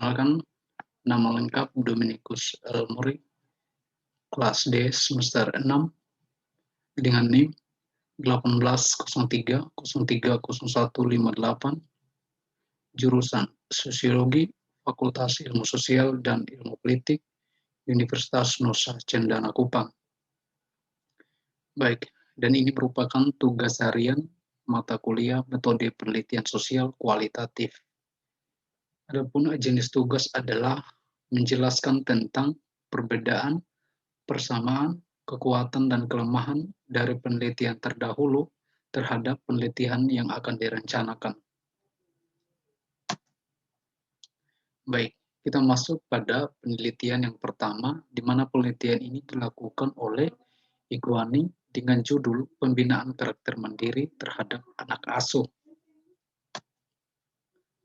Perkenalkan, nama lengkap Dominikus Elmuri, kelas D semester 6 dengan NIM 1803030158, jurusan Sosiologi, Fakultas Ilmu Sosial dan Ilmu Politik, Universitas Nusa Cendana Kupang. Baik, dan ini merupakan tugas harian mata kuliah metode penelitian sosial kualitatif. Adapun jenis tugas adalah menjelaskan tentang perbedaan, persamaan, kekuatan, dan kelemahan dari penelitian terdahulu terhadap penelitian yang akan direncanakan. Baik, kita masuk pada penelitian yang pertama, di mana penelitian ini dilakukan oleh Iguani dengan judul Pembinaan Karakter Mandiri Terhadap Anak Asuh.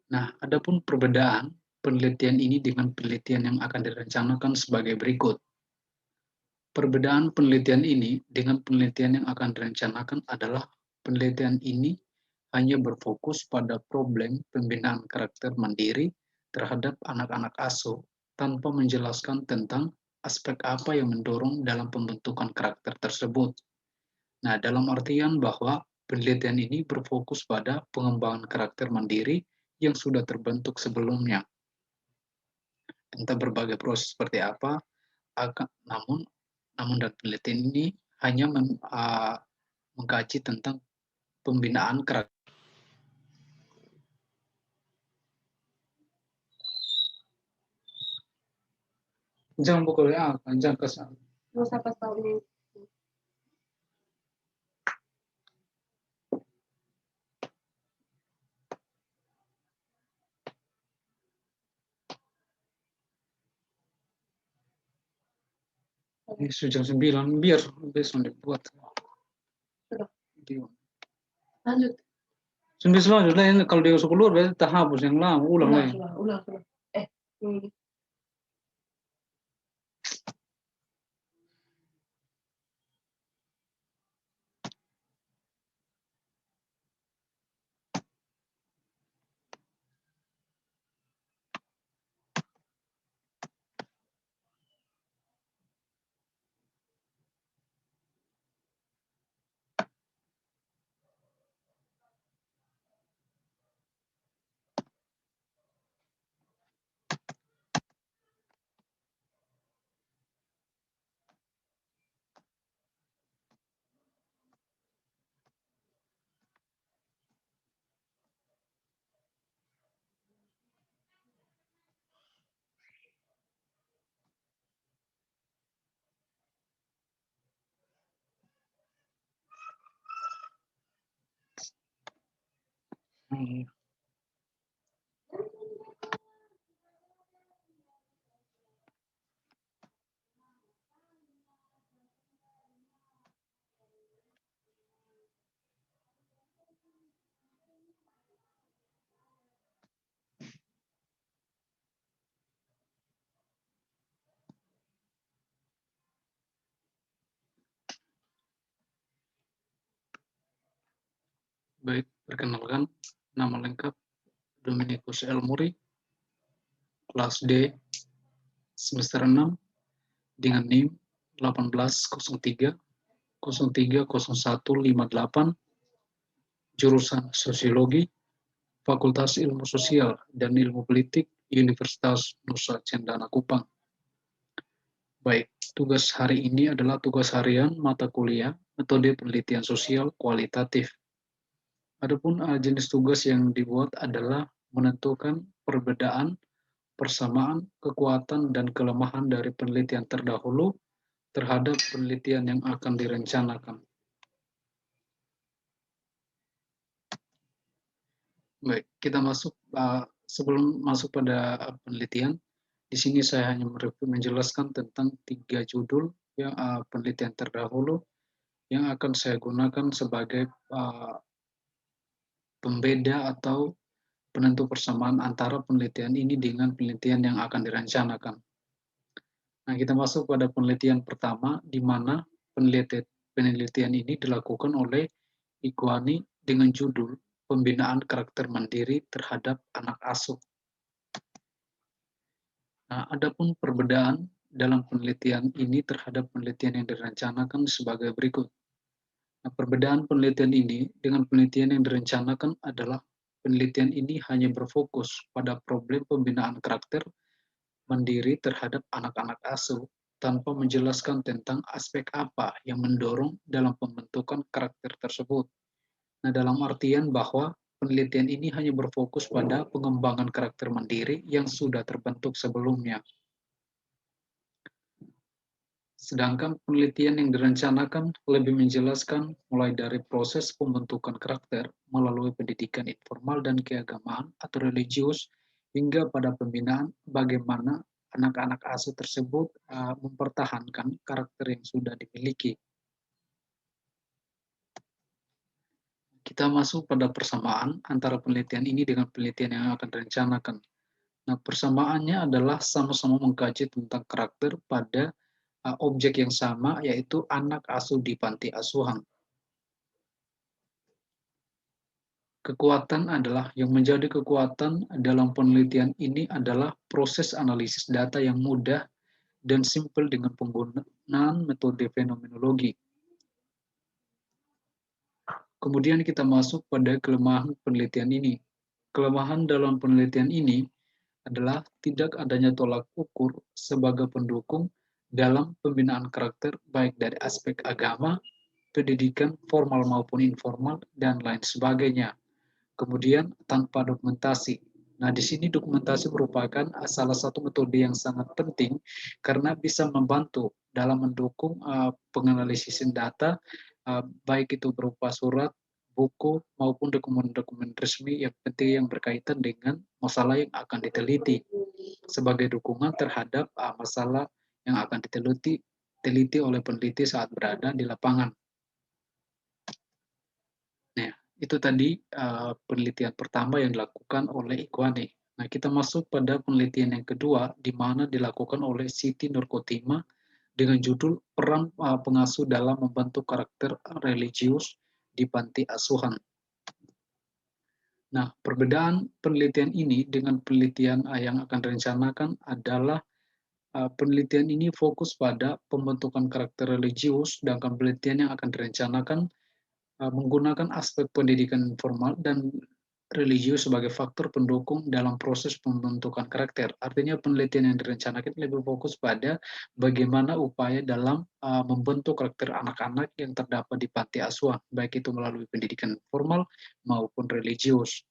Nah, adapun perbedaan penelitian ini dengan penelitian yang akan direncanakan sebagai berikut. Perbedaan penelitian ini dengan penelitian yang akan direncanakan adalah penelitian ini hanya berfokus pada problem pembinaan karakter mandiri terhadap anak-anak asuh tanpa menjelaskan tentang aspek apa yang mendorong dalam pembentukan karakter tersebut. Nah, dalam artian bahwa penelitian ini berfokus pada pengembangan karakter mandiri yang sudah terbentuk sebelumnya. Entah berbagai proses seperti apa, namun dan penelitian ini hanya mengkaji tentang pembinaan karakter. Jangan pukul ya, jangan kesal. Nggak usah pas tahu ini. Ini sudah 9, biar besok dibuat. Sudah. Video. Lanjut. 9 selanjutnya ini kalau dia masuk keluar berarti tak hapus yang lama, ulang lagi. Ulang. Ini. Baik, perkenalkan, nama lengkap Dominikus Elmuri, kelas D semester 6 dengan NIM 1803030158, jurusan Sosiologi, Fakultas Ilmu Sosial dan Ilmu Politik, Universitas Nusa Cendana Kupang. Baik, tugas hari ini adalah tugas harian mata kuliah metode penelitian sosial kualitatif. Adapun jenis tugas yang dibuat adalah menentukan perbedaan, persamaan, kekuatan, dan kelemahan dari penelitian terdahulu terhadap penelitian yang akan direncanakan. Baik, kita masuk sebelum masuk pada penelitian, di sini saya hanya menjelaskan tentang 3 judul yang penelitian terdahulu yang akan saya gunakan sebagai pembeda atau penentu persamaan antara penelitian ini dengan penelitian yang akan direncanakan. Nah, kita masuk pada penelitian pertama, di mana penelitian ini dilakukan oleh Iguani dengan judul Pembinaan Karakter Mandiri Terhadap Anak Asuh. Nah, adapun perbedaan dalam penelitian ini terhadap penelitian yang direncanakan sebagai berikut. Nah, perbedaan penelitian ini dengan penelitian yang direncanakan adalah penelitian ini hanya berfokus pada problem pembinaan karakter mandiri terhadap anak-anak asuh tanpa menjelaskan tentang aspek apa yang mendorong dalam pembentukan karakter tersebut. Nah, dalam artian bahwa penelitian ini hanya berfokus pada pengembangan karakter mandiri yang sudah terbentuk sebelumnya. Sedangkan penelitian yang direncanakan lebih menjelaskan mulai dari proses pembentukan karakter melalui pendidikan informal dan keagamaan atau religius hingga pada pembinaan bagaimana anak-anak asuh tersebut mempertahankan karakter yang sudah dimiliki. Kita masuk pada persamaan antara penelitian ini dengan penelitian yang akan direncanakan. Nah, persamaannya adalah sama-sama mengkaji tentang karakter pada objek yang sama, yaitu anak asuh di panti asuhan. Kekuatan adalah yang menjadi kekuatan dalam penelitian ini adalah proses analisis data yang mudah dan simpel dengan penggunaan metode fenomenologi. Kemudian kita masuk pada kelemahan penelitian ini. Kelemahan dalam penelitian ini adalah tidak adanya tolak ukur sebagai pendukung dalam pembinaan karakter baik dari aspek agama, pendidikan formal maupun informal, dan lain sebagainya. Kemudian tanpa dokumentasi. Nah, di sini dokumentasi merupakan salah satu metode yang sangat penting karena bisa membantu dalam mendukung penganalisisan data, baik itu berupa surat, buku, maupun dokumen-dokumen resmi yang penting yang berkaitan dengan masalah yang akan diteliti sebagai dukungan terhadap masalah yang akan diteliti oleh peneliti saat berada di lapangan. Nah, itu tadi penelitian pertama yang dilakukan oleh Ikhwane. Nah, kita masuk pada penelitian yang kedua, di mana dilakukan oleh Siti Nurkotima dengan judul Peran Pengasuh dalam Membentuk Karakter Religius di Panti Asuhan. Nah, perbedaan penelitian ini dengan penelitian yang akan direncanakan adalah penelitian ini fokus pada pembentukan karakter religius, sedangkan penelitian yang akan direncanakan menggunakan aspek pendidikan formal dan religius sebagai faktor pendukung dalam proses pembentukan karakter. Artinya penelitian yang direncanakan lebih fokus pada bagaimana upaya dalam membentuk karakter anak-anak yang terdapat di panti asuhan, baik itu melalui pendidikan formal maupun religius.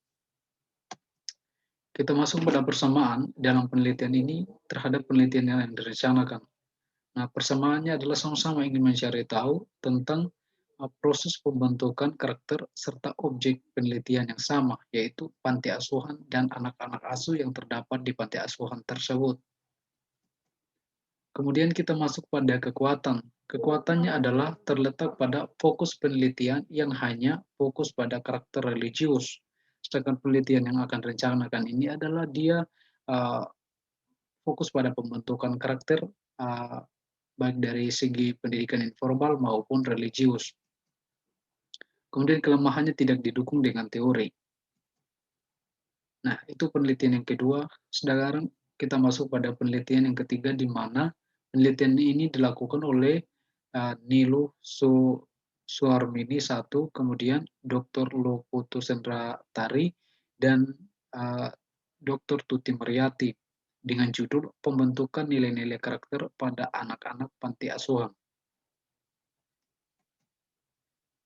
Kita masuk pada persamaan dalam penelitian ini terhadap penelitian yang direncanakan. Nah, persamaannya adalah sama-sama ingin mencari tahu tentang proses pembentukan karakter serta objek penelitian yang sama, yaitu panti asuhan dan anak-anak asuh yang terdapat di panti asuhan tersebut. Kemudian kita masuk pada kekuatan. Kekuatannya adalah terletak pada fokus penelitian yang hanya fokus pada karakter religius. Sedangkan penelitian yang akan direncanakan ini adalah dia uh, fokus pada pembentukan karakter uh, baik dari segi pendidikan informal maupun religius. Kemudian kelemahannya tidak didukung dengan teori. Nah, itu penelitian yang kedua. Sedangkan kita masuk pada penelitian yang ketiga, di mana penelitian ini dilakukan oleh Nilu Suarmini satu, kemudian Dr. Loputu Sendra Tari, dan Dr. Tuti Meriati dengan judul Pembentukan Nilai-Nilai Karakter pada Anak-anak Panti Asuhan.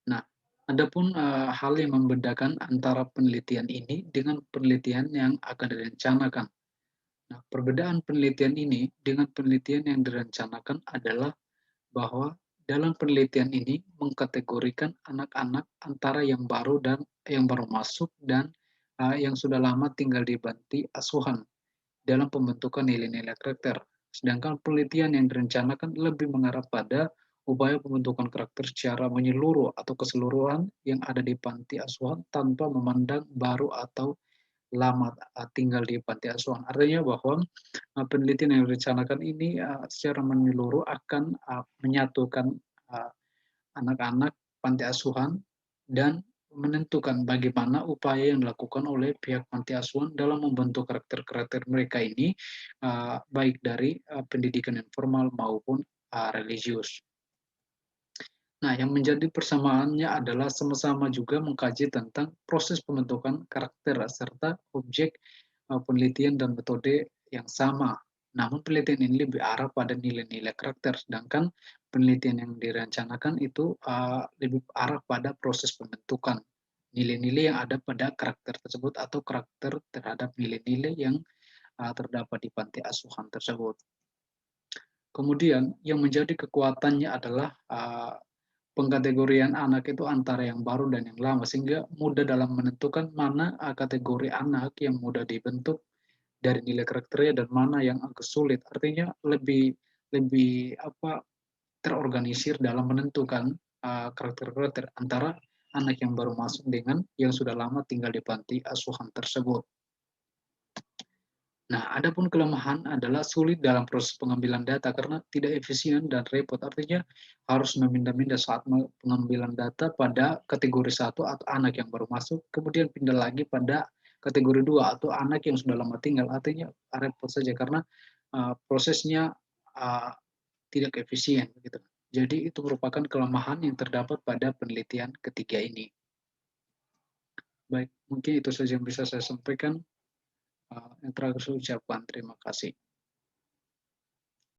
Nah, adapun hal yang membedakan antara penelitian ini dengan penelitian yang akan direncanakan. Nah, perbedaan penelitian ini dengan penelitian yang direncanakan adalah bahwa dalam penelitian ini mengkategorikan anak-anak antara yang baru dan yang baru masuk dan yang sudah lama tinggal di panti asuhan dalam pembentukan nilai-nilai karakter. Sedangkan penelitian yang direncanakan lebih mengarah pada upaya pembentukan karakter secara menyeluruh atau keseluruhan yang ada di panti asuhan tanpa memandang baru atau lama tinggal di panti asuhan. Artinya bahwa penelitian yang direncanakan ini secara menyeluruh akan menyatukan anak-anak panti asuhan dan menentukan bagaimana upaya yang dilakukan oleh pihak panti asuhan dalam membentuk karakter-karakter mereka ini, baik dari pendidikan yang formal maupun religius. Nah, yang menjadi persamaannya adalah sama-sama juga mengkaji tentang proses pembentukan karakter serta objek penelitian dan metode yang sama. Namun penelitian ini lebih arah pada nilai-nilai karakter, sedangkan penelitian yang direncanakan itu lebih arah pada proses pembentukan nilai-nilai yang ada pada karakter tersebut atau karakter terhadap nilai-nilai yang terdapat di panti asuhan tersebut. Kemudian yang menjadi kekuatannya adalah pengkategorian anak itu antara yang baru dan yang lama, sehingga mudah dalam menentukan mana kategori anak yang mudah dibentuk dari nilai karakternya dan mana yang agak sulit. Artinya lebih lebih terorganisir dalam menentukan karakter-karakter antara anak yang baru masuk dengan yang sudah lama tinggal di panti asuhan tersebut. Nah, adapun kelemahan adalah sulit dalam proses pengambilan data karena tidak efisien dan repot. Artinya harus memindah-mindah saat pengambilan data pada kategori satu atau anak yang baru masuk, kemudian pindah lagi pada kategori dua atau anak yang sudah lama tinggal. Artinya repot saja karena prosesnya uh, tidak efisien. Gitu. Jadi itu merupakan kelemahan yang terdapat pada penelitian ketiga ini. Baik, mungkin itu saja yang bisa saya sampaikan. Yang terakhir saya ucapkan terima kasih.